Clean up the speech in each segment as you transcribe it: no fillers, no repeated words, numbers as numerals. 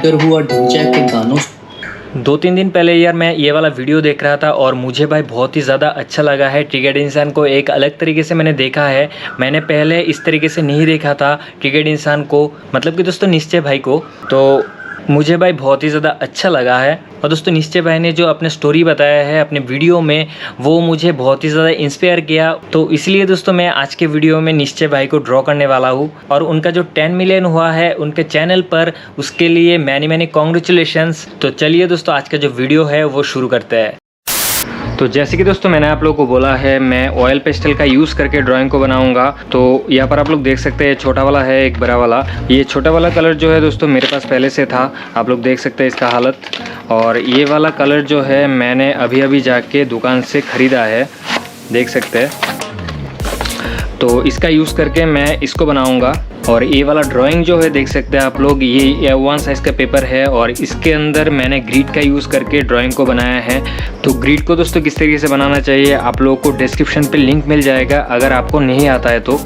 Trigger हुआ निश्चय के गानों। 2-3 दिन पहले यार मैं ये वाला वीडियो देख रहा था और मुझे भाई बहुत ही ज़्यादा अच्छा लगा है। क्रिकेट इंसान को एक अलग तरीके से मैंने देखा है। मैंने पहले इस तरीके से नहीं देखा था क्रिकेट इंसान को, मतलब कि दोस्तों निश्चय भाई को। तो मुझे भाई बहुत ही ज़्यादा अच्छा लगा है। और दोस्तों निश्चय भाई ने जो अपने स्टोरी बताया है अपने वीडियो में, वो मुझे बहुत ही ज़्यादा इंस्पायर किया। तो इसलिए दोस्तों मैं आज के वीडियो में निश्चय भाई को ड्रॉ करने वाला हूँ। और उनका जो 10 मिलियन हुआ है उनके चैनल पर, उसके लिए मैनी कॉन्ग्रेचुलेशंस। तो चलिए दोस्तों आज का जो वीडियो है वो शुरू करते हैं। तो जैसे कि दोस्तों मैंने आप लोगों को बोला है मैं ऑयल पेस्टल का यूज़ करके ड्राइंग को बनाऊंगा। तो यहाँ पर आप लोग देख सकते हैं छोटा वाला है एक बड़ा वाला। ये छोटा वाला कलर जो है दोस्तों मेरे पास पहले से था, आप लोग देख सकते हैं इसका हालत। और ये वाला कलर जो है मैंने अभी जाके दुकान से ख़रीदा है, देख सकते हैं। तो इसका यूज़ करके मैं इसको बनाऊंगा। और ये वाला ड्राइंग जो है देख सकते हैं आप लोग, ये A1 साइज़ का पेपर है और इसके अंदर मैंने ग्रिड का यूज़ करके ड्राइंग को बनाया है। तो ग्रिड को दोस्तों किस तरीके से बनाना चाहिए आप लोगों को डिस्क्रिप्शन पे लिंक मिल जाएगा अगर आपको नहीं आता है तो।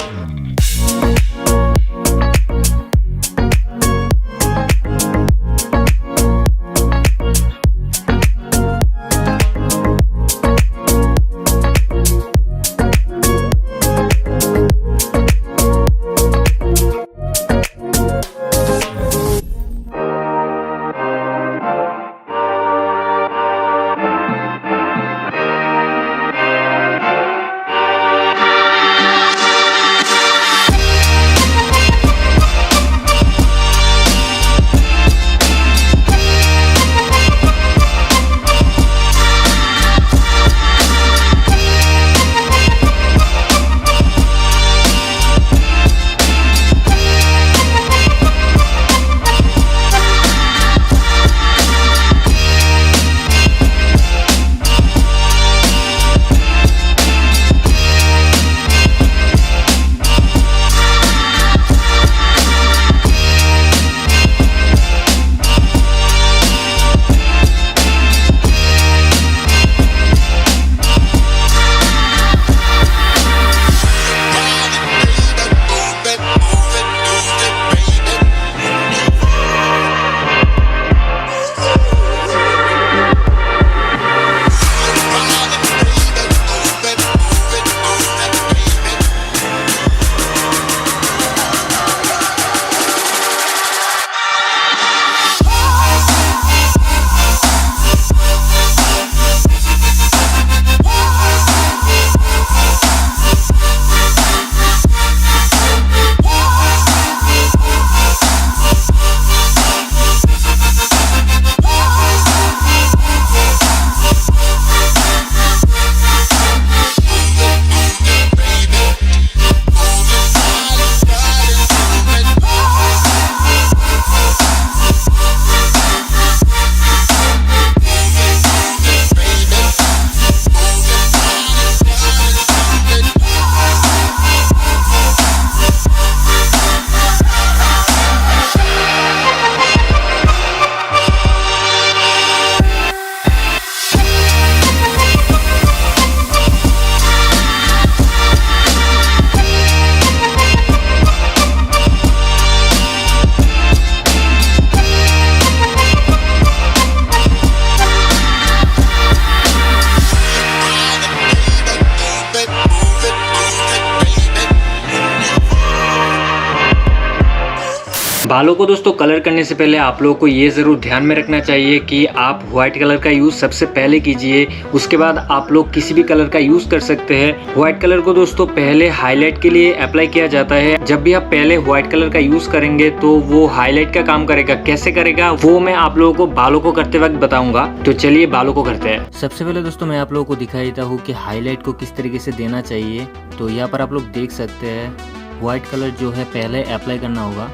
बालों को दोस्तों कलर करने से पहले आप लोगों को ये ज़रूर ध्यान में रखना चाहिए कि आप व्हाइट कलर का यूज़ सबसे पहले कीजिए, उसके बाद आप लोग किसी भी कलर का यूज़ कर सकते हैं। व्हाइट कलर को दोस्तों पहले हाईलाइट के लिए अप्लाई किया जाता है। जब भी आप पहले व्हाइट कलर का यूज़ करेंगे तो वो हाईलाइट का काम करेगा। कैसे करेगा वो मैं आप लोगों को बालों को करते वक्त बताऊंगा। तो चलिए बालों को करते हैं। सबसे पहले दोस्तों मैं आप लोगों को दिखा देता हूँ कि हाईलाइट को किस तरीके से देना चाहिए। तो यहाँ पर आप लोग देख सकते हैं व्हाइट कलर जो है पहले अप्लाई करना होगा।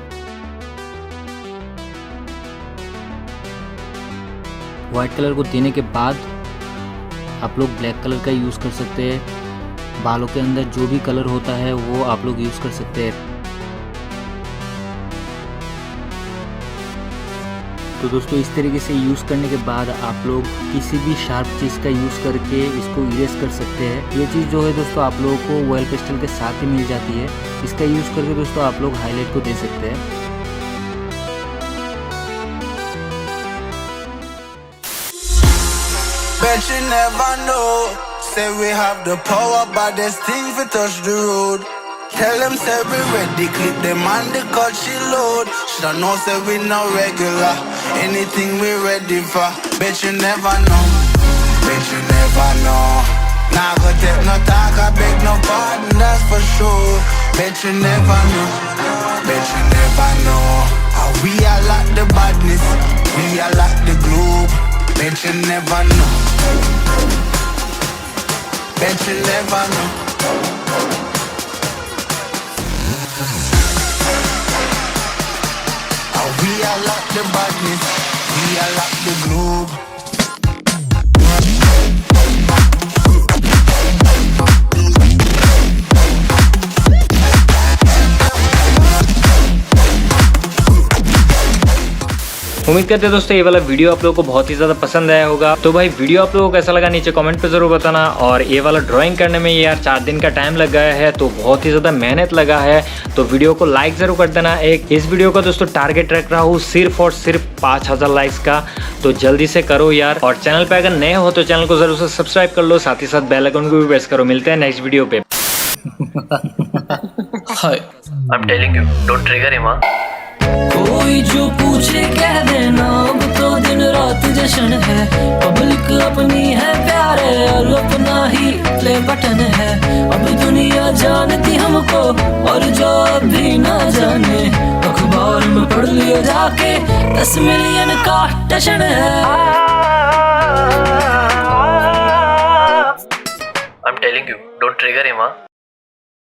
व्हाइट कलर को देने के बाद आप लोग ब्लैक कलर का यूज़ कर सकते हैं। बालों के अंदर जो भी कलर होता है वो आप लोग यूज़ कर सकते हैं। तो दोस्तों इस तरीके से यूज़ करने के बाद आप लोग किसी भी शार्प चीज़ का यूज़ करके इसको इरेज कर सकते हैं। ये चीज़ जो है दोस्तों आप लोगों को ऑयल पेस्टल के साथ ही मिल जाती है। इसका यूज़ करके दोस्तों आप लोग हाईलाइट को दे सकते हैं। Bet you never know. Say we have the power, but there's things we touch the road. Tell them say we ready, clip them on the cut she load. She don't know say we no regular. Anything we ready for. Bet you never know. Bet you never know. Nah go take no talk, I beg no pardon, that's for sure. Bet you never know. Bet you never know. How we are like the badness, we are like the globe. Bet you never know. Bet you never know. How we are like the badness, we are like the globe. उम्मीद करते हैं दोस्तों ये वाला video आप लोगों को बहुत ही ज़्यादा पसंद आया होगा। तो भाई वीडियो आप लोगों को कैसा लगा नीचे कमेंट पे ज़रूर बताना। और ये वाला ड्राइंग करने में यार 4 दिन का टाइम लग गया है, तो बहुत ही ज़्यादा मेहनत लगा है। तो वीडियो को लाइक ज़रूर कर देना। एक इस वीडियो का दोस्तों टारगेट रख रहा हूँ सिर्फ और सिर्फ 5000 लाइक्स का, तो जल्दी से करो यार। और चैनल पर अगर नए हो तो चैनल को ज़रूर से सब्सक्राइब कर लो, साथ ही साथ बेल आइकन को भी प्रेस करो। मिलते हैं नेक्स्ट वीडियो पे। Hi I am telling you don't trigger him. कोई जो पूछे कह देना, अब तो दिन रात जश्न है। पब्लिक अपनी है प्यारे और अपना ही प्ले बटन है। अब दुनिया जानती हमको और जो अभी ना जाने, अखबार में पढ़ लियो जाके 10 मिलियन का टशन है। आई am telling you don't trigger him.